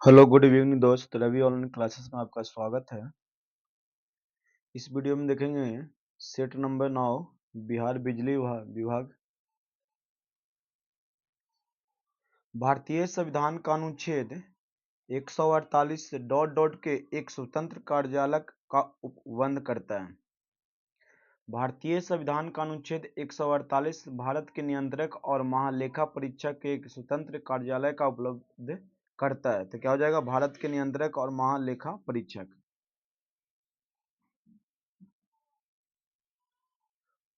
Hello good evening दोस्त, Ravi online classes में आपका स्वागत है। इस वीडियो में देखेंगे सेट नंबर 9 बिहार बिजली विभाग। भारतीय संविधान का अनुच्छेद 148 डॉट के एक स्वतंत्र कार्यालय का उपबंध करता है। भारतीय संविधान का अनुच्छेद 148 भारत के नियंत्रक और महालेखा परीक्षक के एक स्वतंत्र कार्यालय का उपलब्ध करता है। तो क्या हो जाएगा? भारत के नियंत्रक और महालेखा परीक्षक।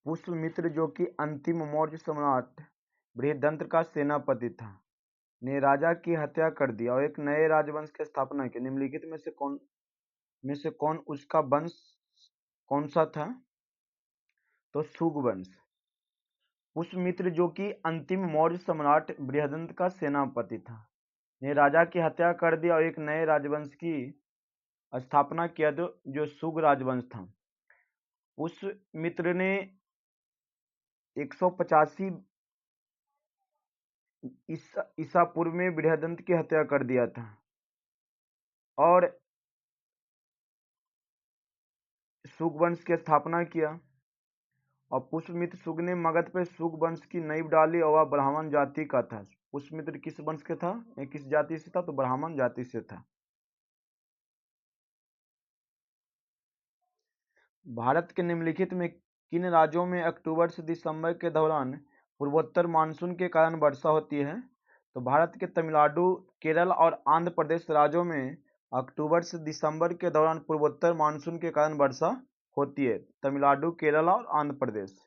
पुष्यमित्र, जो कि अंतिम मौर्य सम्राट बृहदंत्र का सेनापति था, ने राजा की हत्या कर दी और एक नए राजवंश की स्थापना की। निम्नलिखित में से कौन उसका वंश कौन सा था? तो शुग वंश। पुष्यमित्र, जो कि अंतिम मौर्य सम्राट बृहदंत्र का सेनापति था, ने राजा की हत्या कर दी और एक नए राजवंश की स्थापना किया जो शुग राजवंश था। पुष्यमित्र ने 185 ईसा पूर्व में बृहदंत्र की हत्या कर दिया था और शुग वंश की स्थापना किया। और पुष्यमित्र शुग ने मगध पर शुग वंश की नींव डाली और वह ब्राह्मण जाति का था। पुष्यमित्र किस वंश के था? किस जाति से था? तो ब्राह्मण जाति से था। भारत के निम्नलिखित में किन राज्यों में अक्टूबर से दिसंबर के दौरान पूर्वोत्तर मानसून के कारण वर्षा होती है? तो भारत के तमिलनाडु, केरल और आंध्र प्रदेश राज्यों में अक्टूबर से दिसंबर के दौरान पूर्वोत्तर मानसून के कारण वर्षा होती है। तमिलनाडु, केरल और आंध्र प्रदेश।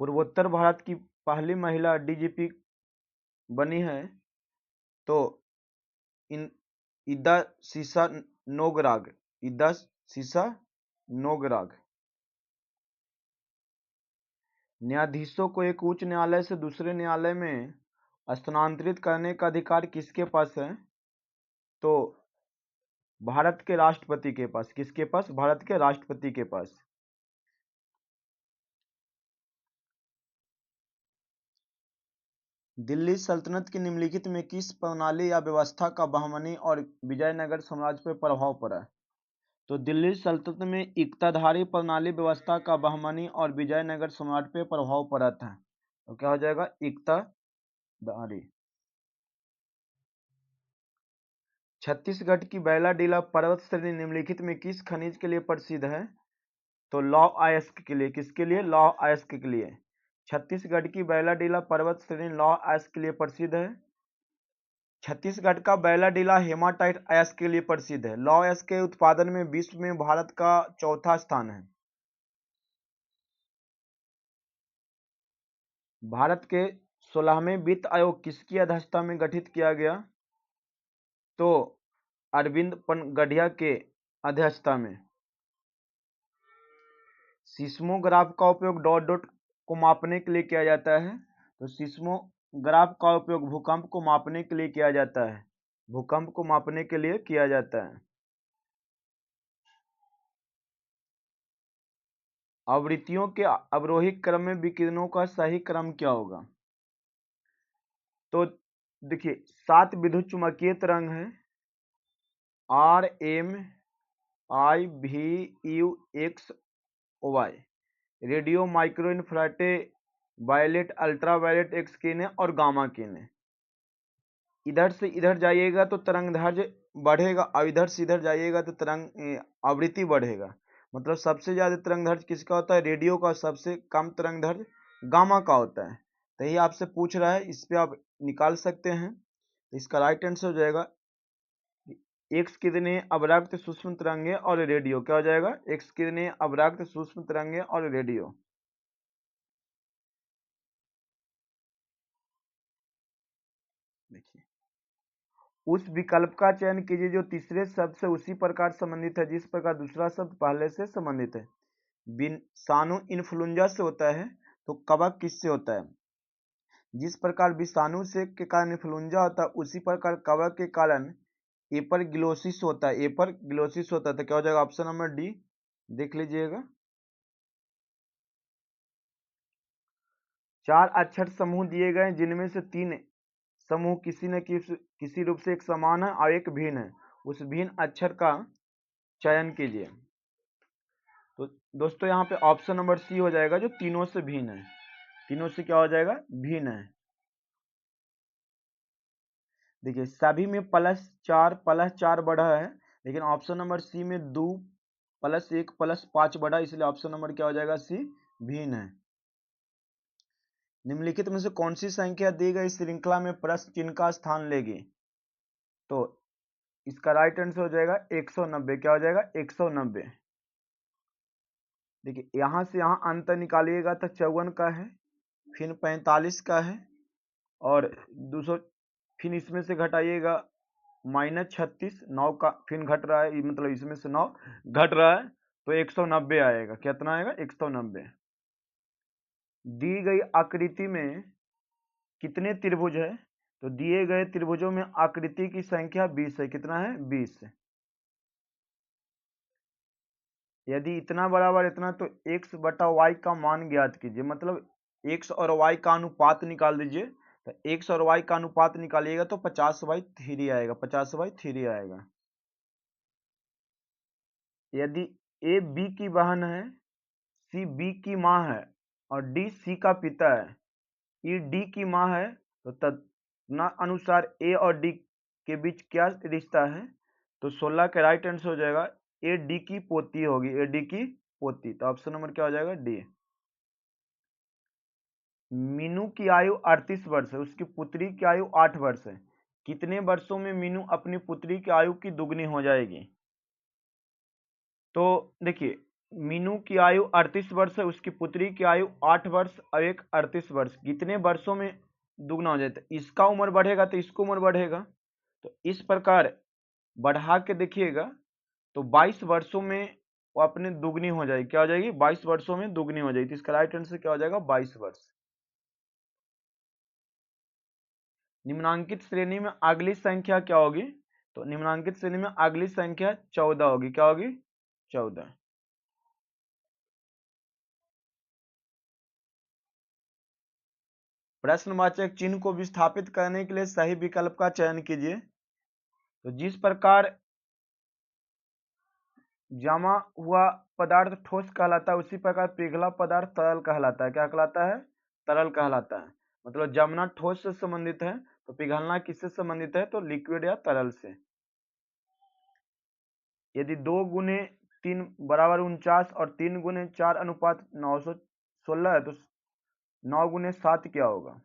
पूर्वोत्तर भारत की पहली महिला डीजीपी बनी है तो इदा सीसा नोगराग। न्यायाधीशों को एक उच्च न्यायालय से दूसरे न्यायालय में स्थानांतरित करने का अधिकार किसके पास है? तो भारत के राष्ट्रपति के पास। किसके पास? भारत के राष्ट्रपति के पास। दिल्ली सल्तनत की निम्नलिखित में किस प्रणाली या व्यवस्था का बहमनी और विजयनगर साम्राज्य पर प्रभाव पड़ा? तो दिल्ली सल्तनत में इक्ताधारी प्रणाली व्यवस्था का बहमनी और विजयनगर साम्राज्य पर प्रभाव पड़ा था। तो क्या हो जाएगा? इक्ताधारी। छत्तीसगढ़ की बैलाडीला पर्वत श्रेणी निम्नलिखित में किस खनिज के लिए प्रसिद्ध है? तो लौह अयस्क के लिए। किसके लिए? लौह अयस्क के लिए। छत्तीसगढ़ की बैलाडीला पर्वत श्रेणी लौह अयस्क के लिए प्रसिद्ध है। छत्तीसगढ़ का बैलाडीला हेमाटाइट अयस्क के लिए प्रसिद्ध है। लौह अयस्क के उत्पादन में विश्व में भारत का चौथा स्थान है। भारत के 16वें वित्त आयोग किसकी अध्यक्षता में गठित किया गया? तो अरविंद पनगढ़िया के अध्यक्षता में। सिस्मोग्राफ का उपयोग डॉट को मापने के लिए किया जाता है। तो सिस्मोग्राफ का उपयोग भूकंप को मापने के लिए किया जाता है। भूकंप को मापने के लिए किया जाता है। आवृत्तियों के अवरोही क्रम में विकिरणों का सही क्रम क्या होगा? तो देखिए, 7 विद्युत चुम्बकीय तरंग है, are M I V U X Y, radio, micro infrared violet, ultraviolet, X किरण और गामा किरण। इधर से इधर जाइएगा तो तरंग दैर्घ्य बढ़ेगा और इधर से इधर जाइएगा तो तरंग आवृत्ति बढ़ेगा। मतलब सबसे ज्यादा तरंग दैर्घ्य किसका होता है? रेडियो का। सबसे कम तरंग दैर्घ्य गामा का होता है। तो यही आपसे पूछ रहा है, इस पे आप निकाल सकते हैं। इसका राइट आंसर हो जाएगा एक्स किरणें, अवरक्त, सूक्ष्म तरंगे और रेडियो। क्या हो जाएगा? एक्स किरणें, अवरक्त, सूक्ष्म तरंगे और रेडियो। देखिए, उस विकल्प का चयन कीजिए जो तीसरे शब्द से उसी प्रकार संबंधित है जिस प्रकार दूसरा शब्द पहले से संबंधित है। विषाणु इन्फ्लुएंजा से होता है तो कवक किससे होता है? जिस प्रकार विषाणु से के कारण इन्फ्लुएंजा होता है उसी प्रकार कवक के कारण एपरग्लोसिस होता है। एपरग्लोसिस होता है। तो क्या हो जाएगा? ऑप्शन नंबर डी देख लीजिएगा। 4 अक्षर समूह दिए गए जिनमें से 3 समूह किसी रूप से एक समान है और एक भिन्न है, उस भिन्न अक्षर का चयन कीजिए। तो दोस्तों यहाँ पे ऑप्शन नंबर सी हो जाएगा, जो तीनों से भिन्न है। तीनों से क्या हो जाएगा? भिन्न है। देखिए सभी में +4 बढ़ा है, लेकिन ऑप्शन नंबर सी में 2 +1 +5 बढ़ा, इसलिए ऑप्शन नंबर क्या हो जाएगा? सी, भिन्न है। निम्नलिखित में से कौन सी संख्या दी गई श्रृंखला में प्रश्न चिन्ह का स्थान लेगी? तो इसका राइट आंसर हो जाएगा 190। क्या हो जाएगा? 190। देखिए यहाँ से यहाँ अंतर निकालिएगा तो 54 का है, फिर 45 का है, और 200, फिर इसमें से घटाइएगा -36, 9 का फिर घट रहा है, मतलब इसमें से 9 घट रहा है, तो 190 आएगा। कितना आएगा? 190। दी गई आकृति में कितने त्रिभुज है? तो दिए गए त्रिभुजों में आकृति की संख्या 20 है। कितना है? 20। यदि इतना बराबर इतना, तो x बटा y का मान ज्ञात कीजिए। मतलब x और y का अनुपात निकाल दीजिए। तो x और y का अनुपात निकालिएगा तो 50/3 आएगा। 50/3 आएगा। यदि a b की बहन है, c b की माँ है और d c का पिता है, e d की माँ है, तो तदनुसार a और d के बीच क्या रिश्ता है? तो 16 का राइट आंसर हो जाएगा ए डी की पोती होगी। ए डी की पोती। तो ऑप्शन नंबर क्या हो जाएगा? डी। मीनू की आयु 38 वर्ष है, उसकी पुत्री की आयु 8 वर्ष है। कितने वर्षों में मीनू अपनी पुत्री की आयु की दुगनी हो जाएगी? तो देखिए मीनू की आयु 38 वर्ष है, उसकी पुत्री की आयु 8 वर्ष और एक 38 वर्ष। कितने वर्षों में दुगना हो जाता है? इसका उम्र बढ़ेगा तो इसको उम्र बढ़ेगा, तो इस प्रकार बढ़ा के देखिएगा तो 22 वर्षों में वो अपने दुगनी हो जाएगी। क्या हो जाएगी? 22 वर्षों में दुगनी हो जाएगी। तो इसका राइट आंसर क्या हो जाएगा? 22 वर्ष। निम्नांकित श्रेणी में अगली संख्या क्या होगी? तो निम्नांकित श्रेणी में अगली संख्या 14 होगी। क्या होगी? 14। प्रश्नवाचक चिन्ह को विस्थापित करने के लिए सही विकल्प का चयन कीजिए। तो जिस प्रकार जमा हुआ पदार्थ ठोस कहलाता है, उसी प्रकार पिघला पदार्थ तरल कहलाता है। क्या कहलाता है? तरल कहलाता है। मतलब जमना ठोस से संबंधित है, तो पिघलना किससे संबंधित है? तो लिक्विड या तरल से। यदि 2 गुने 3 बराबर 49 और 3 गुने 4 अनुपात 916 है, तो 9 गुने 7 क्या होगा?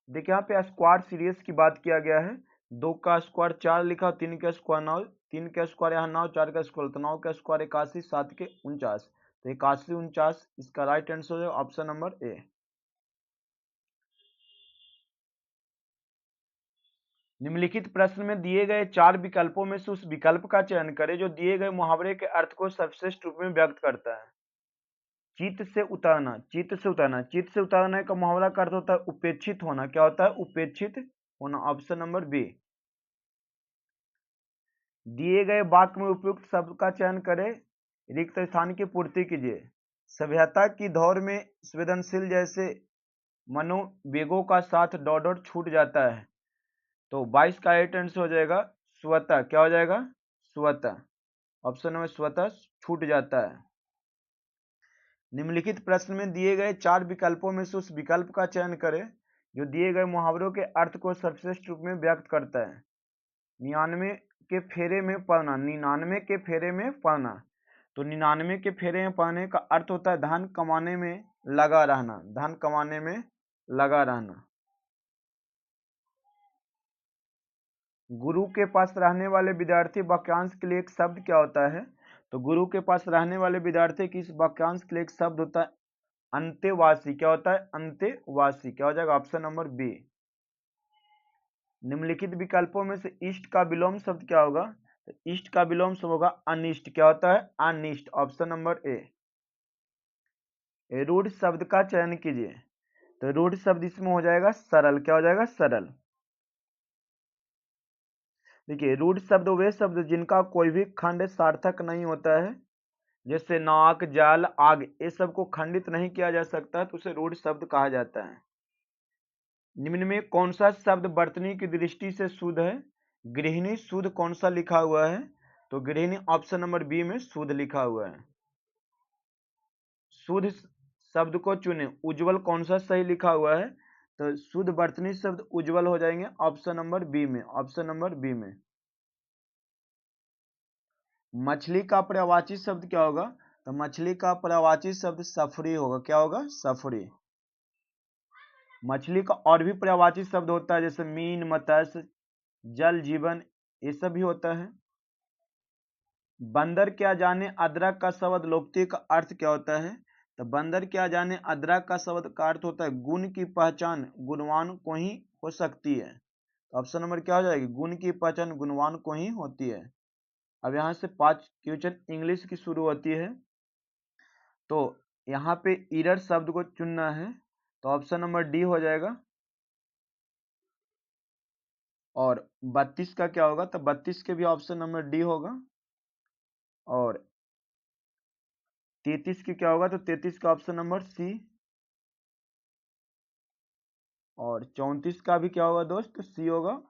देखिए यहाँ पे स्क्वायर सीरीज की बात किया गया है। 2 का स्क्वायर 4 लिखा, 3 का स्क्वायर 9, 3 का स्क्वायर यहाँ 9, 4 का स्क्वायर तो 9 का स्क्वायर 81, 7 के 49, तो 81 49 इसका राइट आंसर है ऑप्शन नंबर ए। निम्नलिखित प्रश्न में दिए गए 4 विकल्पों में से उस विकल्प का चयन करें जो दिए गए मुहावरे के अर्थ को सर्वश्रेष्ठ रूप में व्यक्त करता है। चित्त से उतारना। चित्त से उतारना। चित्त से उतारने का मुहावरा का अर्थ होता है उपेक्षित होना। क्या होता है? उपेक्षित होना। Option number B. दिए गए वाक्य में उपयुक्त शब्द का चयन करें, रिक्त स्थान की पूर्ति कीजिए। सभ्यता की दौर में संवेदनशील जैसे मनोवेगों का साथ डॉट छूट जाता है। तो 22 का राइट आंसर हो जाएगा स्वतः। क्या हो जाएगा? स्वतः। ऑप्शन नंबर स्वतः छूट जाता है। निम्नलिखित प्रश्न में दिए गए 4 विकल्पों में से उस विकल्प का चयन करें जो दिए गए मुहावरों के अर्थ को सर्वश्रेष्ठ रूप में व्यक्त करता है। 99 के फेरे में पड़ना। 99 के फेरे में पड़ना। तो 99 के फेरे में पड़ने का अर्थ होता है धन कमाने में लगा रहना। धन कमाने में लगा रहना। गुरु के पास रहने वाले विद्यार्थी वाक्यांश के लिए एक शब्द क्या होता है? तो गुरु के पास रहने वाले विद्यार्थी की इस वाक्यांश के लिए एक शब्द होता है अंतेवासी। क्या होता है? अंतेवासी। क्या हो जाएगा? Option number B. निम्नलिखित विकल्पों में से इष्ट का विलोम शब्द क्या होगा? तो इष्ट का विलोम शब्द होगा अनिष्ट। क्या होता है? अनिष्ट। Option number A. रूढ़ शब्द का चयन कीजिए। तो रूढ़ शब्द इसमें हो जाएगा सरल। क्या हो जाएगा? सरल। देखिए रूढ़ शब्द वे शब्द जिनका कोई भी खंड सार्थक नहीं होता है, जैसे नाक, जल, आग, ये सब को खंडित नहीं किया जा सकता है, तो उसे रूढ़ शब्द कहा जाता है। निम्न में कौन सा शब्द वर्तनी की दृष्टि से शुद्ध है? गृहिणी शुद्ध कौन सा लिखा हुआ है? तो गृहिणी ऑप्शन नंबर बी में शुद्ध लिखा हुआ है। शुद्ध शब्द को चुने, उज्जवल कौन सा सही लिखा हुआ है? तो शुद्ध वर्तनी शब्द उज्जवल हो जाएंगे ऑप्शन नंबर बी में, ऑप्शन नंबर बी में। मछली का पर्यायवाची शब्द क्या होगा? तो मछली का पर्यायवाची शब्द सफरी होगा। क्या होगा? सफरी। मछली का और भी पर्यायवाची शब्द होता है, जैसे मीन, मत्स्य, जल जीवन, ये सब भी होता है। बंदर क्या जाने अदरक का शब्द लोकती का अर्थ क्या होता है? तो बंदर क्या जाने अदरक का शब्द का अर्थ होता है गुण की पहचान गुणवान को ही हो सकती है। तो ऑप्शन नंबर क्या हो जाएगी? गुण की पहचान गुणवान को ही होती है। अब यहाँ से 5 क्वेश्चन इंग्लिश की शुरू होती है। तो यहाँ पे ईरर शब्द को चुनना है, तो ऑप्शन नंबर डी हो जाएगा। और 32 का क्या होगा? तो 32 के भी ऑप्शन नंबर डी होगा। और 33 की क्या होगा? तो 33 का ऑप्शन नंबर सी। और 34 का भी क्या होगा दोस्त? तो सी होगा।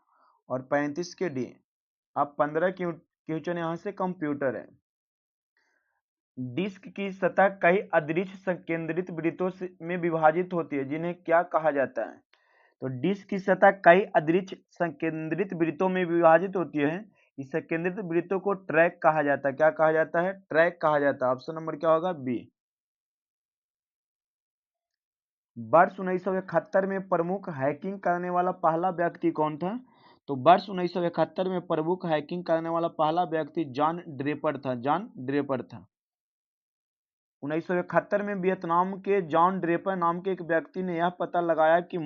और 35 के डी। अब 15 क्वेश्चन यहाँ से कंप्यूटर है। डिस्क की सतह कई अदृश्य संकेंद्रित वृत्तों में विभाजित होती है, जिन्हें क्या कहा जाता है? तो डिस्क की सतह कई अदृश्य संकेंद्रित वृत्तों में विभाजित होती है। इस संकेंद्रित वृत्तों को ट्रैक कहा जाता है। क्या कहा जाता है? ट्रैक कहा जाता है। ऑप्शन नंबर क्या होगा? बी। वर्ष 1971 में प्रमुख हैकिंग करने वाला पहला व्यक्ति कौन था? तो वर्ष 1971 में प्रमुख हैकिंग करने वाला पहला व्यक्ति जॉन ड्रेपर था। जॉन ड्रेपर था। 1971 में वियतनाम के जॉन ड्रेपर नाम के एक व्यक्ति ने यह पता लगाया कि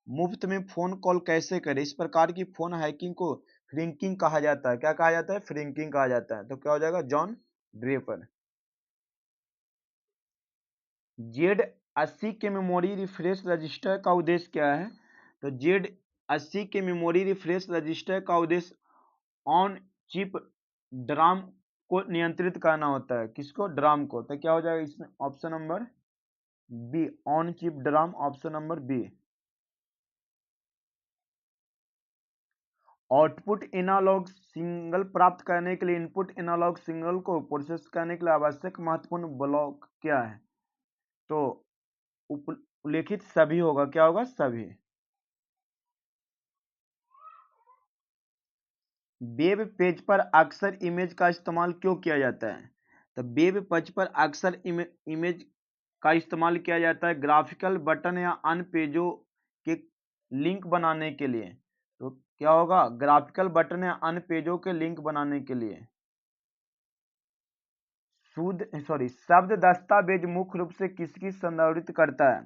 मुफ्त में फोन कॉल कैसे करें। इस प्रकार की फोन हैकिंग को फ्रिंकिंग कहा जाता है। क्या कहा जाता है? फ्रिंकिंग कहा जाता है। तो क्या हो जाएगा? John Draper. Z80 के मेमोरी रिफ्रेश रजिस्टर का उद्देश्य क्या है? तो Z80 के मेमोरी रिफ्रेश रजिस्टर का उद्देश्य ऑन चिप ड्राम को नियंत्रित करना होता है। किसको? ड्राम को। तो क्या हो जाएगा इसमें? Option number B, on chip DRAM, option number B. Output analog signal प्राप्त करने के लिए इनपुट एनालॉग सिग्नल को प्रोसेस करने के लिए आवश्यक महत्वपूर्ण ब्लॉक क्या है? तो उल्लेखित सभी होगा। क्या होगा? सभी। वेब पेज पर अक्सर इमेज का इस्तेमाल क्यों किया जाता है? तो वेब पेज पर अक्सर इमेज का इस्तेमाल किया जाता है ग्राफिकल बटन या अन्य पेजों के लिंक बनाने के लिए। तो क्या होगा? ग्राफिकल बटन या अन्य पेजों के लिंक बनाने के लिए। शब्द दस्तावेज मुख्य रूप से किसकी संदर्भित करता है?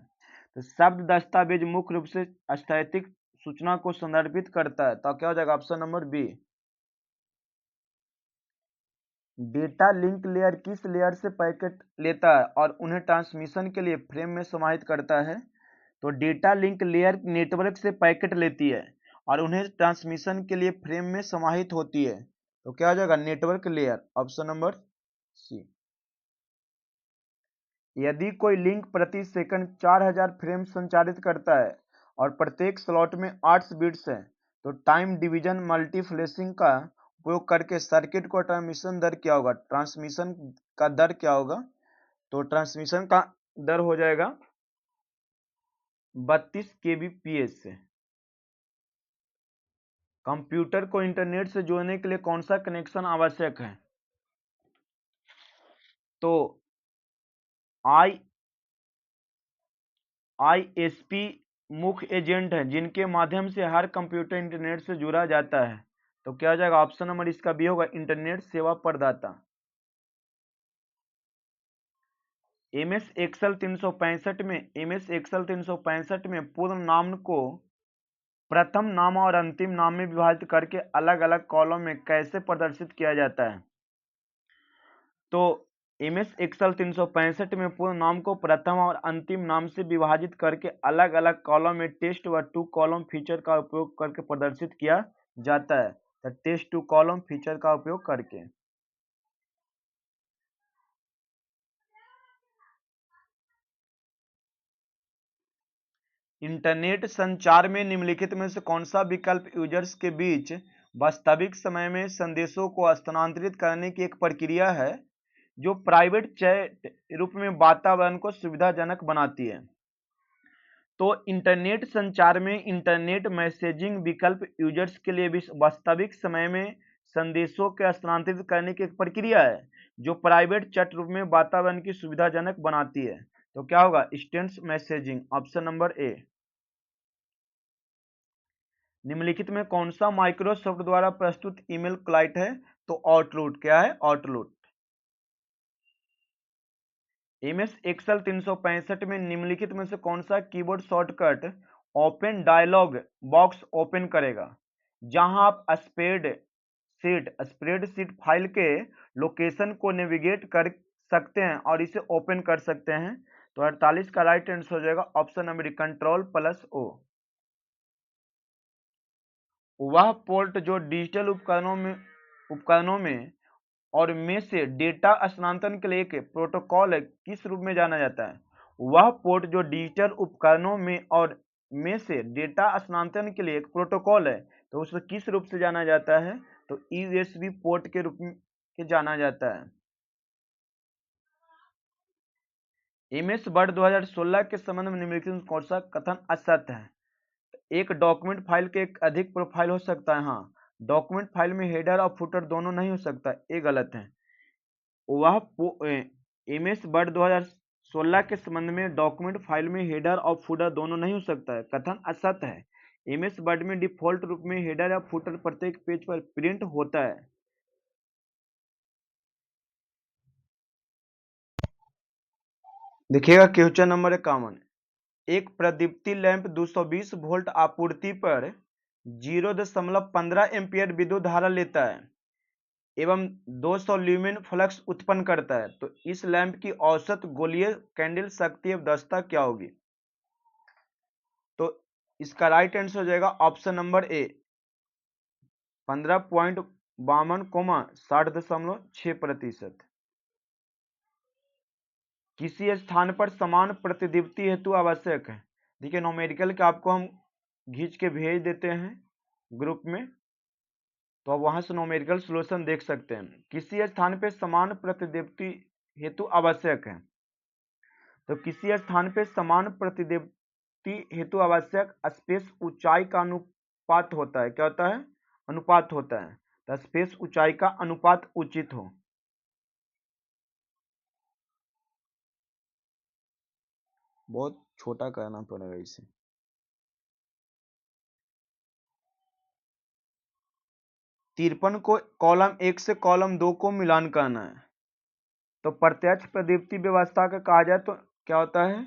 तो शब्द दस्तावेज मुख्य रूप से स्थैतिक सूचना को संदर्भित करता है। तो क्या हो जाएगा? Option number B. Data link layer किस लेयर से पैकेट लेता है और उन्हें ट्रांसमिशन के लिए फ्रेम में समाहित करता है? तो डेटा लिंक लेयर नेटवर्क से पैकेट लेती है और उन्हें ट्रांसमिशन के लिए फ्रेम में समाहित होती है। तो क्या हो जाएगा? Network layer, option number C. यदि कोई लिंक प्रति सेकंड 4000 फ्रेम संचारित करता है और प्रत्येक स्लॉट में 8 बिट्स है, तो टाइम डिवीजन मल्टीप्लेक्सिंग का उपयोग करके सर्किट को ट्रांसमिशन दर क्या होगा? ट्रांसमिशन का दर क्या होगा? तो ट्रांसमिशन का दर हो जाएगा 32 kbps से। कंप्यूटर को इंटरनेट से जोड़ने के लिए कौन सा कनेक्शन आवश्यक है? तो आईएसपी मुख्य एजेंट है जिनके माध्यम से हर कंप्यूटर इंटरनेट से जुड़ा जाता है। तो क्या हो जाएगा? ऑप्शन नंबर इसका बी होगा, इंटरनेट सेवा प्रदाता। एमएस एक्सेल 365 में पूर्ण नाम को प्रथम नाम और अंतिम नाम में विभाजित करके अलग अलग कॉलम में कैसे प्रदर्शित किया जाता है? तो एमएस एक्सेल 365 में पूर्ण नाम को प्रथम और अंतिम नाम से विभाजित करके अलग अलग कॉलम में टेस्ट व टू कॉलम फीचर का उपयोग करके प्रदर्शित किया जाता है। तो टेस्ट टू कॉलम फीचर का उपयोग करके। इंटरनेट संचार में निम्नलिखित में से कौन सा विकल्प यूजर्स के बीच वास्तविक समय में संदेशों को स्थानांतरित करने की एक प्रक्रिया है जो प्राइवेट चैट रूप में वातावरण को सुविधाजनक बनाती है। तो इंटरनेट संचार में इंटरनेट मैसेजिंग विकल्प यूजर्स के लिए भी वास्तविक समय में संदेशों के स्थानांतरित करने की एक प्रक्रिया है जो प्राइवेट चैट रूप में वातावरण की सुविधाजनक बनाती है। तो क्या होगा? Instant messaging, option number A. निम्नलिखित में कौन सा माइक्रोसॉफ्ट द्वारा प्रस्तुत ईमेल क्लाइंट है? तो आउटलुक। क्या है? आउटलुक। एमएस एक्सेल 365 में निम्नलिखित में से कौन सा keyboard shortcut open dialog box open करेगा जहां आप स्प्रेडशीट फाइल के लोकेशन को नेविगेट कर सकते हैं और इसे ओपन कर सकते हैं? तो 48 का राइट आंसर हो जाएगा ऑप्शन नंबर Ctrl+O। वह पोर्ट जो डिजिटल उपकरणों में और में से डेटा स्थानांतरण के लिए एक प्रोटोकॉल किस रूप में जाना जाता है? वह पोर्ट जो डिजिटल उपकरणों में और में से डेटा स्थानांतरण के लिए एक प्रोटोकॉल है, तो उसे किस रूप से जाना जाता है? तो यूएसबी पोर्ट के रूप में जाना जाता है। एमएस वर्ड 2016 के संबंध में निम्नलिखित में कौन सा कथन असत्य है? एक डॉक्यूमेंट फाइल के एक अधिक प्रोफाइल हो सकता है। हाँ, डॉक्यूमेंट फाइल में हेडर और फुटर दोनों नहीं हो सकता, ये गलत है। वह एमएस वर्ड 2016 के संबंध में डॉक्यूमेंट फाइल में हेडर और फुटर दोनों नहीं हो सकता है, कथन असत्य है। एमएस वर्ड में डिफॉल्ट रूप में हेडर या फुटर प्रत्येक पेज पर प्रिंट होता है। देखिएगा क्वेश्चन नंबर 51। एक प्रदीप्ति लैंप 220 वोल्ट आपूर्ति पर 0.15 एम्पियर विद्युत धारा लेता है एवं 200 ल्यूमेन फ्लक्स उत्पन्न करता है, तो इस लैंप की औसत गोलीय कैंडल शक्ति एवं दक्षता क्या होगी? तो इसका राइट आंसर हो जाएगा ऑप्शन नंबर ए 15.52, 60.6%। किसी स्थान पर समान प्रतिदीप्ति हेतु आवश्यक है। देखिए न्यूमेरिकल के आपको हम खींच के भेज देते हैं ग्रुप में, तो आप वहां से न्यूमेरिकल सॉल्यूशन देख सकते हैं। किसी स्थान पे समान प्रतिदीप्ति हेतु आवश्यक है, तो किसी स्थान पे समान प्रतिदीप्ति हेतु आवश्यक स्पेस ऊंचाई का अनुपात होता है। क्या होता है? अनुपात होता है। तो स्पेस ऊंचाई का अनुपात उचित हो। बहुत छोटा करना पड़ेगा इसे। तिरपन को कॉलम 1 से कॉलम 2 को मिलान करना है। तो प्रत्यक्ष प्रतिदीप्ति व्यवस्था का कहा जाए तो क्या होता है?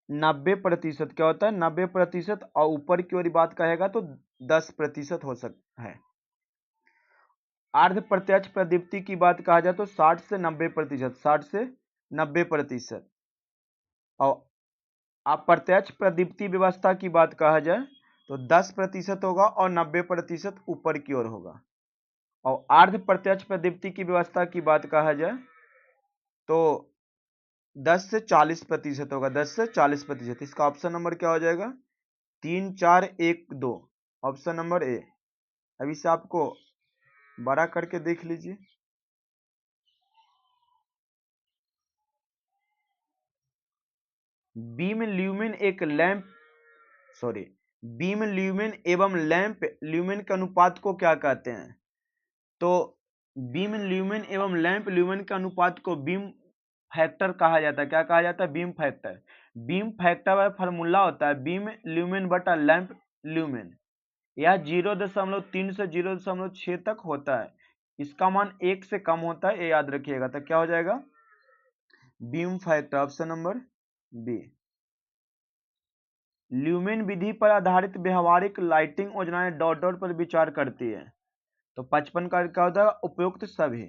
90%। क्या होता है? 90%। और ऊपर की ओर बात कहेगा तो 10% हो सकता है। अर्ध प्रत्यक्ष प्रतिदीप्ति की बात कहा जाए तो 60 से 90%, 60 से 90%। और अप्रत्यक्ष प्रतिदीप्ति व्यवस्था की बात कहा जाए तो 10% होगा और 90% ऊपर की ओर होगा। और अर्ध प्रत्यक्ष प्रतिदीप्ति की व्यवस्था की बात कहा जाए तो 10 से 40% होगा, 10 से 40%। इसका ऑप्शन नंबर क्या हो जाएगा? 3, 4, 1, 2, ऑप्शन नंबर ए। अब इसे आपको बड़ा करके देख लीजिए। बीम ल्यूमेन एवं लैंप ल्यूमेन के अनुपात को क्या कहते हैं? तो बीम ल्यूमेन एवं लैंप ल्यूमेन के अनुपात को बीम फैक्टर कहा जाता है। क्या कहा जाता है? Beam factor. बीम फैक्टर का फॉर्मूला होता है बीम ल्यूमेन बटा लैंप ल्यूमेन। यह 0.3 से 0.6 तक होता है। इसका मान 1 से कम होता है, ये याद रखिएगा। तो क्या हो जाएगा? Beam factor, option number B. Lumen विधि पर आधारित व्यवहारिक लाइटिंग योजनाएं डॉट डॉट पर विचार करती है। तो 55 का क्या होता है? उपयुक्त सभी।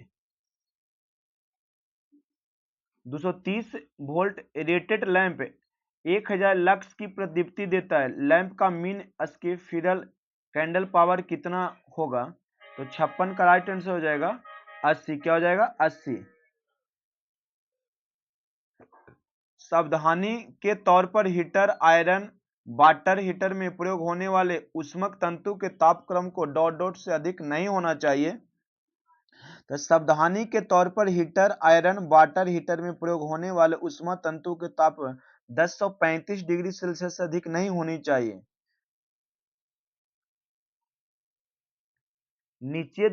230 वोल्ट रेटेड लैंप 1000 लक्स की प्रतिदीप्ति देता है। लैंप का मीन स्केफिरल कैंडल पावर कितना होगा? तो 56 का राइट आंसर हो जाएगा 80। क्या हो जाएगा? 80। सावधानी के तौर पर हीटर आयरन वाटर हीटर में प्रयोग होने वाले ऊष्मक तंतु के तापक्रम को ... से अधिक नहीं होना चाहिए। तो सावधानी के तौर पर हीटर आयरन वाटर हीटर में प्रयोग होने वाले ऊष्मा तंतु के ताप 1035 डिग्री सेल्सियस से अधिक नहीं होनी चाहिए। नीचे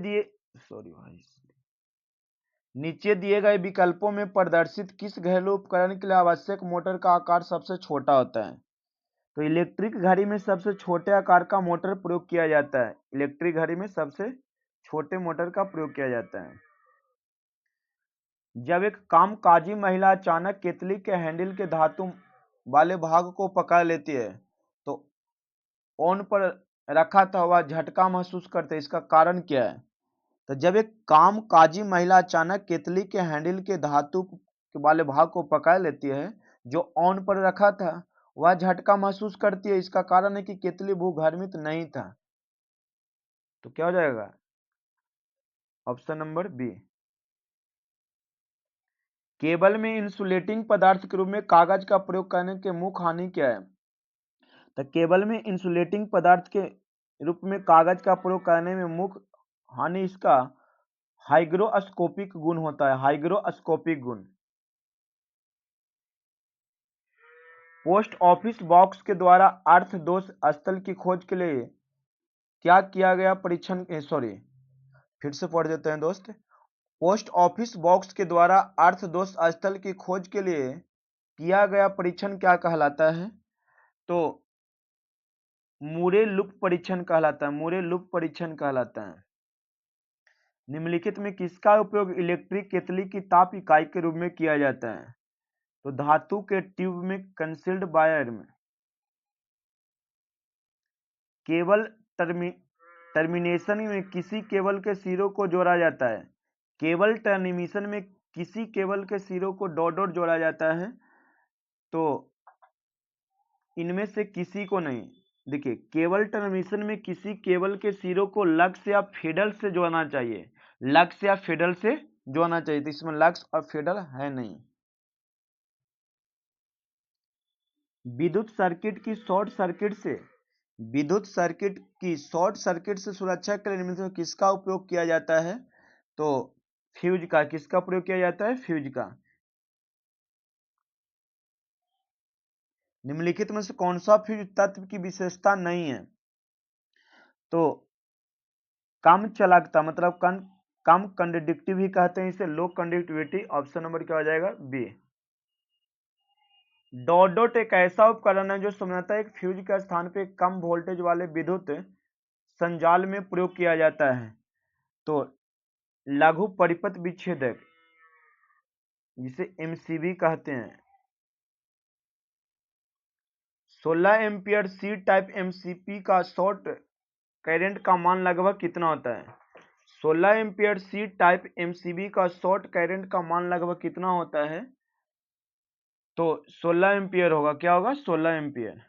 दिए गए विकल्पों में प्रदर्शित किस घरेलू उपकरण के लिए आवश्यक मोटर का आकार सबसे छोटा होता है? तो इलेक्ट्रिक घड़ी में सबसे छोटे आकार का मोटर प्रयोग किया जाता है। इलेक्ट्रिक घड़ी में सबसे छोटे मोटर का प्रयोग किया जाता है। जब एक कामकाजी महिला अचानक केतली के हैंडल के धातु वाले भाग को पकड़ लेती है तो ऑन पर रखा था वह झटका महसूस करते है, इसका कारण क्या है? तो जब एक कामकाजी महिला अचानक केतली के हैंडल के धातु वाले भाग को पकड़ लेती है जो ऑन पर रखा था वह झटका महसूस करती है, इसका कारण है कि केतली भूगर्भित नहीं था। तो क्या हो जाएगा? Option number B. केबल में इंसुलेटिंग पदार्थ के रूप में कागज का प्रयोग करने के मुख्य हानि क्या है? तो केबल में इंसुलेटिंग पदार्थ के रूप में कागज का प्रयोग करने में मुख्य हानि इसका हाइग्रोस्कोपिक गुण होता है। हाइग्रोस्कोपिक गुण। पोस्ट ऑफिस बॉक्स के द्वारा अर्थ दोष स्थल की खोज के लिए क्या किया गया परीक्षण? फिर से पढ़ देते हैं दोस्त। पोस्ट ऑफिस बॉक्स के द्वारा अर्थ दोष स्थल की खोज के लिए किया गया परीक्षण क्या कहलाता है? तो मूरे लूप परीक्षण कहलाता है। मूरे लूप परीक्षण कहलाता है। निम्नलिखित में किसका उपयोग इलेक्ट्रिक केतली की ताप इकाई के रूप में किया जाता है? तो धातु के ट्यूब में कंसील्ड वायर में। केबल टर्मिनेशन में किसी केबल के सिरों को जोड़ा जाता है। केबल टर्मिनेशन में किसी केबल के सिरों को डॉट जोड़ा जाता है। तो इनमें से किसी को नहीं। देखिए, केबल टर्मिनेशन में किसी केबल के सिरों को लक्स या फिडल से जोड़ना चाहिए। लक्स या फिडल से जोड़ना चाहिए, तो इसमें लक्स और फिडल है नहीं। विद्युत सर्किट की शॉर्ट सर्किट से सुरक्षा के लिए निम्नलिखित में किसका उपयोग किया जाता है? तो फ्यूज का। किसका प्रयोग किया जाता है? फ्यूज का। निम्नलिखित में से कौन सा फ्यूज तत्व की विशेषता नहीं है? तो कम चालकता, मतलब कम कंडक्टिव ही कहते हैं इसे, लो कंडक्टिविटी। ऑप्शन नंबर क्या हो जाएगा? बी। डॉट एक ऐसा उपकरण है जो सामान्यतः एक फ्यूज के स्थान पर कम वोल्टेज वाले विद्युत संजाल में प्रयोग किया जाता है। तो लघु परिपथ विच्छेदक, जिसे एमसीबी कहते हैं। 16 एम्पियर सी टाइप एमसीपी का शॉर्ट करंट का मान लगभग कितना होता है? 16 एम्पियर सी टाइप एमसीबी का शॉर्ट करंट का मान लगभग कितना होता है? तो 16 एम्पियर होगा। क्या होगा? 16 एम्पियर।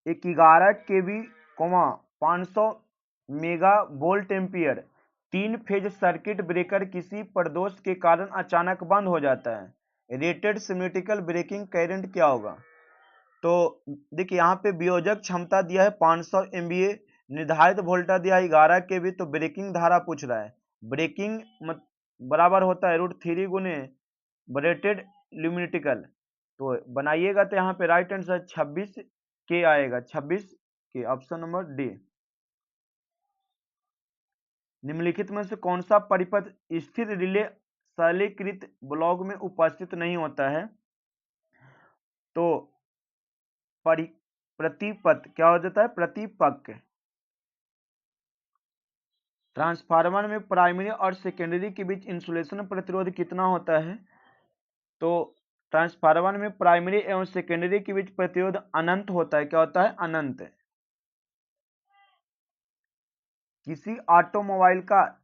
एक 11 केवी 500 mega volt ampere 3 phase circuit breaker किसी प्रदोष के कारण अचानक बंद हो जाता है। रेटेड सिमेट्रिकल ब्रेकिंग करंट क्या होगा? तो देखिए, यहाँ पे वियोजक क्षमता दिया है 500 MVA, निर्धारित वोल्टेज दिया है 11 केवी। तो ब्रेकिंग धारा पूछ रहा है। ब्रेकिंग बराबर होता है √3 गुने रेटेड ल्यूमिनेटिकल। तो बनाइएगा तो यहाँ पे राइट आंसर 26 के आएगा। 26 के। Option number D. निम्नलिखित में से कौन सा परिपथ स्थिर रिले सरलीकृत ब्लॉक में उपस्थित नहीं होता है? तो प्रतिपथ क्या हो जाता है? प्रतिपक्ष। ट्रांसफार्मर में प्राइमरी और सेकेंडरी के बीच इंसुलेशन प्रतिरोध कितना होता है? तो ट्रांसफार्मर में प्राइमरी एवं सेकेंडरी के बीच प्रतिरोध अनंत होता है। क्या होता है? अनंत। किसी ऑटोमोबाइल का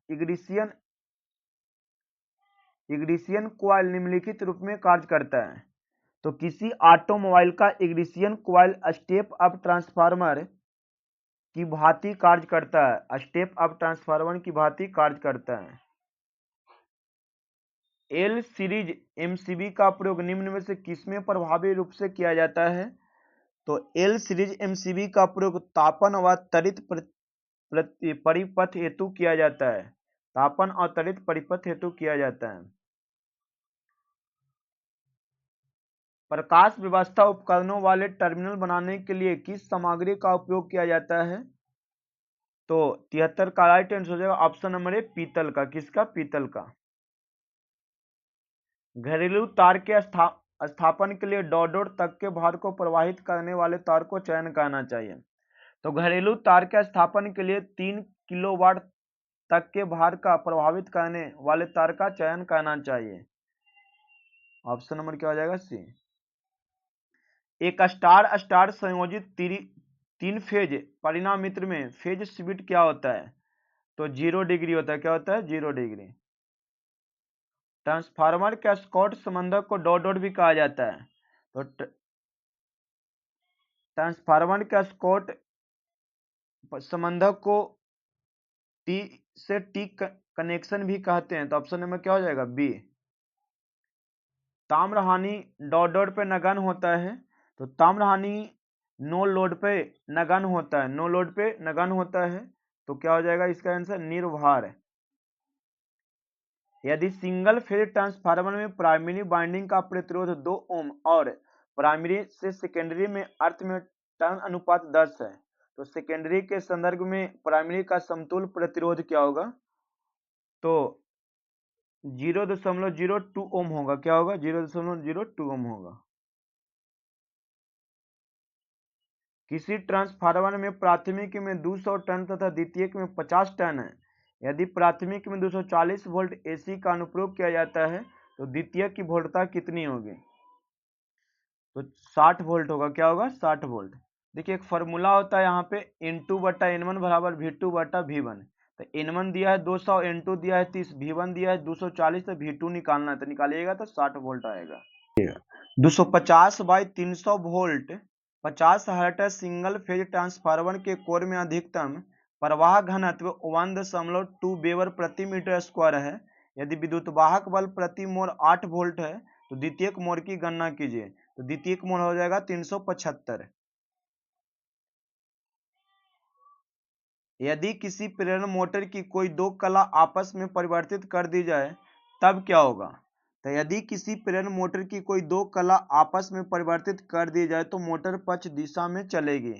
इग्निशन कॉइल निम्नलिखित रूप में कार्य करता है। तो किसी ऑटोमोबाइल का ignition coil step up transformer की भांति कार्य करता है। स्टेप अप ट्रांसफार्मर की भांति कार्य करता है। एल सीरीज एमसीबी का प्रयोग निम्न में से किसमें प्रभावी रूप से किया जाता है? तो एल सीरीज एमसीबी का प्रयोग तापन व त्वरित परिपथ हेतु किया जाता है। तापन और त्वरित परिपथ हेतु किया जाता है। प्रकाश व्यवस्था उपकरणों वाले टर्मिनल बनाने के लिए किस सामग्री का उपयोग किया जाता है? तो 73 का राइट आंसर हो जाएगा ऑप्शन नंबर ए, पीतल का। किसका? पीतल का। घरेलू तार के स्थापन के लिए डॉट तक के भार को प्रवाहित करने वाले तार को चयन करना चाहिए। तो घरेलू तार के स्थापन के लिए 3 किलोवाट तक के भार का प्रभावित करने वाले तार का चयन करना चाहिए। ऑप्शन नंबर क्या हो जाएगा? सी। एक स्टार स्टार संयोजित 3 फेज परिणामित्र में फेज स्पीड क्या होता है? तो 0 डिग्री होता है। क्या होता है? 0 डिग्री। ट्रांसफार्मर के स्कॉट संबंधक को डॉट भी कहा जाता है। तो ट्रांसफार्मर के स्कॉट संबंधक को टी से टी कनेक्शन भी कहते हैं। तो ऑप्शन नंबर क्या हो जाएगा? बी। ताम्रहानि डॉट पे नगण्य होता है। तो ताम्रहानि नो लोड पे नगण्य होता है। नो लोड पे नगण्य होता है। तो क्या हो जाएगा इसका आंसर? निर्भर। यदि सिंगल फेज ट्रांसफार्मर में प्राइमरी वाइंडिंग का प्रतिरोध 2 ओम और प्राइमरी से सेकेंडरी में अर्थ में टर्न अनुपात 10 है, तो सेकेंडरी के संदर्भ में प्राइमरी का समतुल्य प्रतिरोध क्या होगा? तो 0.02 ओम होगा। क्या होगा? 0.02 ओम होगा। किसी ट्रांसफार्मर में प्राथमिक में 200 टन तथा द्वितीयक में 50 टन है। यदि प्राथमिक में 240 वोल्ट एसी का अनुप्रयोग किया जाता है तो द्वितीयक की वोल्टता कितनी होगी? तो 60 वोल्ट होगा। क्या होगा? 60 वोल्ट। देखिए एक फॉर्मूला होता है यहाँ पे N2/N1 बराबर V2/V1। तो N1 दिया है 200, N2 दिया है 30, V1 दिया है 240, तो V2 निकालना है। तो निकालिएगा तो 60 वोल्ट आएगा। 250/300 volt 50 hertz single phase transformer के कोर में अधिकतम प्रवाह घनत्व 1.2 वेबर प्रति मीटर स्क्वायर है। यदि विद्युत वाहक बल प्रति मोड़ 8 वोल्ट है तो द्वितीयक मोड़ की गणना कीजिए। तो द्वितीयक मोड़ हो जाएगा 375। यदि किसी प्रेरण मोटर की कोई दो कला आपस में परिवर्तित कर दी जाए तब क्या होगा? तो यदि किसी प्रेरण मोटर की कोई दो कला आपस में परिवर्तित कर दी जाए तो मोटर पक्ष दिशा में चलेगी।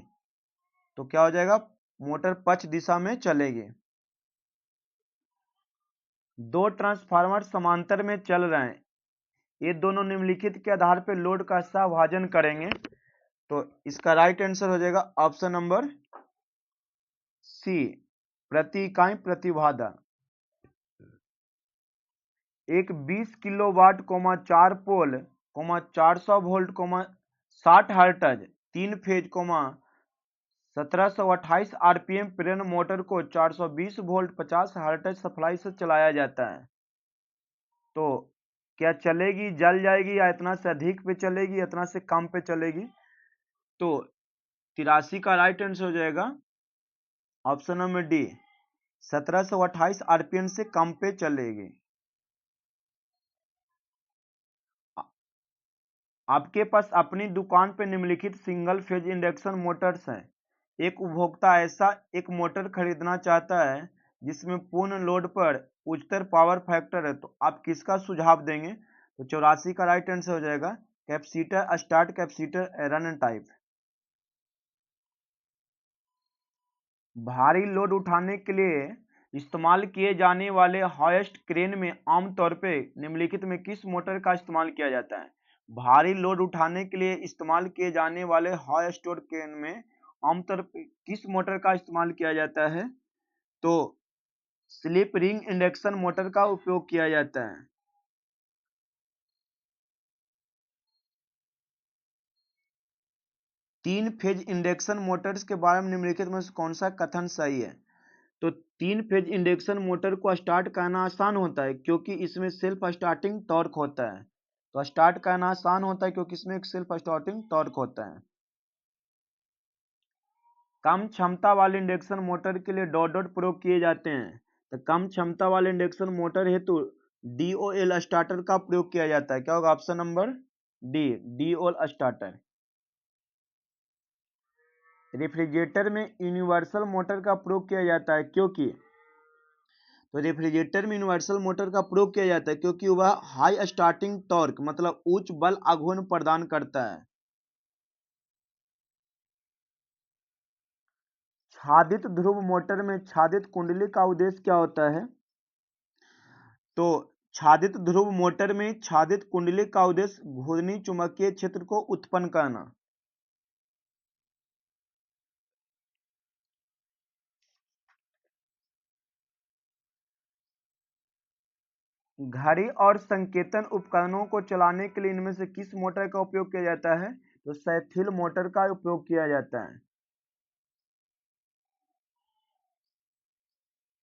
तो क्या हो जाएगा? मोटर पक्ष दिशा में चलेगी। दो ट्रांसफार्मर समांतर में चल रहे हैं। ये दोनों निम्नलिखित के आधार पर लोड का सहभाजन करेंगे। तो इसका राइट आंसर हो जाएगा ऑप्शन नंबर सी, प्रति इकाई प्रतिबाधा। एक 20 किलोवाट 4 पोल 400 वोल्ट 60 हर्ट्ज 3 फेज 1728 आरपीएम प्रेरण मोटर को 420 वोल्ट 50 हर्ट्ज सप्लाई से चलाया जाता है। तो क्या चलेगी, जल जाएगी, या इतना से अधिक पे चलेगी, इतना से कम पे चलेगी? तो 83 का राइट आंसर हो जाएगा ऑप्शन नंबर डी, 1728 आरपीएम से कम पे चलेगी। आपके पास अपनी दुकान पर निम्नलिखित सिंगल फेज इंडक्शन मोटर्स हैं। एक उपभोक्ता ऐसा एक मोटर खरीदना चाहता है जिसमें पूर्ण लोड पर उच्चतर पावर फैक्टर है, तो आप किसका सुझाव देंगे? तो 84 का राइट आंसर हो जाएगा capacitor start capacitor run type. भारी लोड उठाने के लिए इस्तेमाल किए जाने वाले हाईएस्ट क्रेन में आमतौर पर निम्नलिखित में किस मोटर का इस्तेमाल किया जाता है? भारी लोड उठाने के लिए इस्तेमाल किए जाने वाले हाईएस्ट क्रेन में आमतौर पर किस मोटर का इस्तेमाल किया जाता है? तो स्लिप रिंग इंडक्शन मोटर का उपयोग किया जाता है। तीन फेज इंडक्शन मोटर्स के बारे में निम्नलिखित में से कौन सा कथन सही है? तो 3 फेज इंडक्शन मोटर को स्टार्ट करना आसान होता है क्योंकि इसमें सेल्फ स्टार्टिंग टॉर्क होता है। तो स्टार्ट करना आसान होता है क्योंकि इसमें एक सेल्फ स्टार्टिंग टॉर्क होता है। कम क्षमता वाले इंडक्शन मोटर के लिए डॉट प्रयोग किए जाते हैं। तो कम क्षमता वाले इंडक्शन मोटर हेतु DOL स्टार्टर का प्रयोग किया जाता है। क्या होगा option number D, DOL starter. Refrigerator में यूनिवर्सल मोटर का प्रयोग किया जाता है क्योंकि, तो रेफ्रिजरेटर में यूनिवर्सल मोटर का प्रयोग किया जाता है क्योंकि वह हाई स्टार्टिंग टॉर्क मतलब उच्च बल आघूर्ण प्रदान करता है। छादित ध्रुव मोटर में छादित कुंडली का उद्देश्य क्या होता है? तो छादित ध्रुव मोटर में छादित कुंडली का उद्देश्य घूर्णी चुंबकीय क्षेत्र को उत्पन्न करना। घड़ी और संकेतन उपकरणों को चलाने के लिए इनमें से किस मोटर का उपयोग किया जाता है? तो सैथिल मोटर का उपयोग किया जाता है।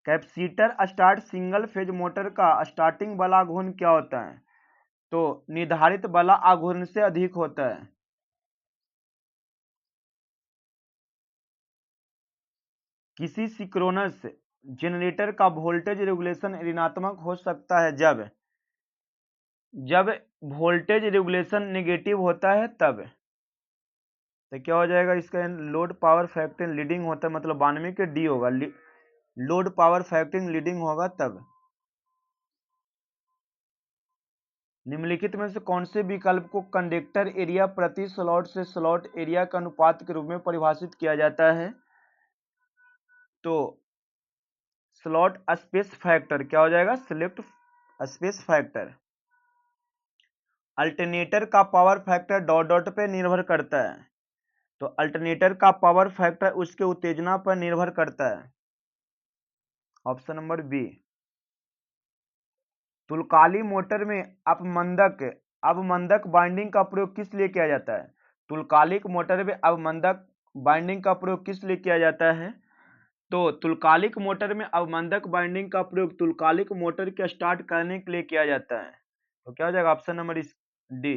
Capacitor start single phase motor का स्टार्टिंग बल आघूर्ण क्या होता है? तो निर्धारित बल आघूर्ण से अधिक होता है। किसी सिंक्रोनस जनरेटर का वोल्टेज रेगुलेशन ऋणात्मक हो सकता है जब वोल्टेज रेगुलेशन नेगेटिव होता है तब। तो क्या हो जाएगा इसका? लोड पावर फैक्टर लीडिंग होता है मतलब 92 के डी होगा। लोड पावर फैक्टर लीडिंग होगा तब। निम्नलिखित में से कौन से विकल्प को कंडक्टर एरिया प्रति स्लॉट से स्लॉट एरिया का अनुपात के रूप में परिभाषित किया जाता है? तो स्लॉट स्पेस फैक्टर क्या हो जाएगा? Select space factor. अल्टरनेटर का पावर फैक्टर डॉट डॉट पे निर्भर करता है। तो अल्टरनेटर का पावर फैक्टर उसके उत्तेजना पर निर्भर करता है। Option number B. तुलकाली मोटर में अवमंदक बाइंडिंग का प्रयोग किस लिए किया जाता है? तुलकालिक मोटर में अवमंदक बाइंडिंग का प्रयोग किस लिए किया जाता है? तो तुलकालिक मोटर में अवमंदक बाइंडिंग का प्रयोग तुलकालिक मोटर के स्टार्ट करने के लिए किया जाता है। तो क्या हो जाएगा ऑप्शन नंबर डी।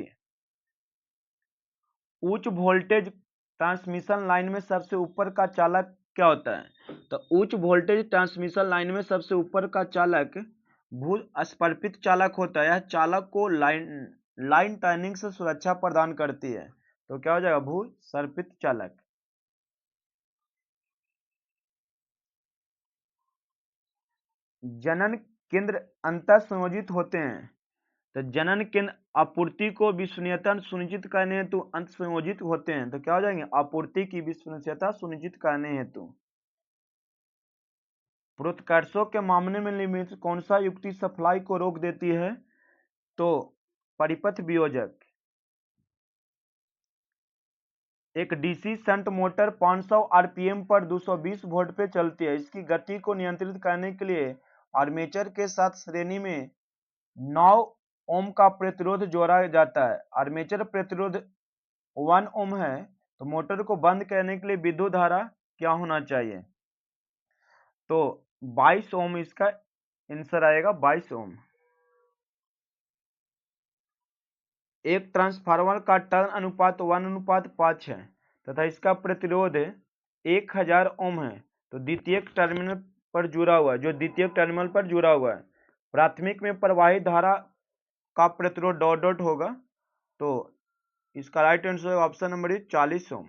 उच्च वोल्टेज ट्रांसमिशन लाइन में सबसे ऊपर का चालक क्या होता है? तो उच्च वोल्टेज ट्रांसमिशन लाइन में सबसे ऊपर का चालक भू स्पर्पित चालक होता है। यह चालक को लाइन टर्निंग से सुरक्षा प्रदान करती है। तो क्या हो जाएगा? भू सर्पित चालक। जनन केंद्र अंतर संयोजित होते हैं। तो जनन केंद्र आपूर्ति को विश्वसनीयता सुनिश्चित करने हेतु अंत संयोजित होते हैं। तो क्या हो जाएंगे? आपूर्ति की विश्वसनीयता सुनिश्चित करने हेतु। प्रोत्कर्षों के मामले में लिमिट कौन सा युक्ति सप्लाई को रोक देती है? तो परिपथ वियोजक। एक डीसी शंट मोटर 500 आरपीएम पर 220 वोल्ट पे चलती है। इसकी गति को नियंत्रित करने के लिए आर्मेचर के साथ श्रेणी में 9 ओम का प्रतिरोध जोड़ा जाता है। आर्मेचर प्रतिरोध 1 ओम है तो मोटर को बंद करने के लिए विद्युत धारा क्या होना चाहिए? तो 22 ओम इसका आंसर आएगा, 22 ओम। एक ट्रांसफार्मर का टर्न अनुपात 1:5 है तथा इसका प्रतिरोध 1000 ओम है। तो द्वितीयक टर्मिनल पर जुड़ा हुआ है, जो द्वितीयक टर्मिनल पर जुड़ा हुआ है। प्राथमिक में प्रवाहित धारा का प्रतिरोध डॉट डॉट होगा। तो इसका राइट आंसर ऑप्शन नंबर 40 ओम।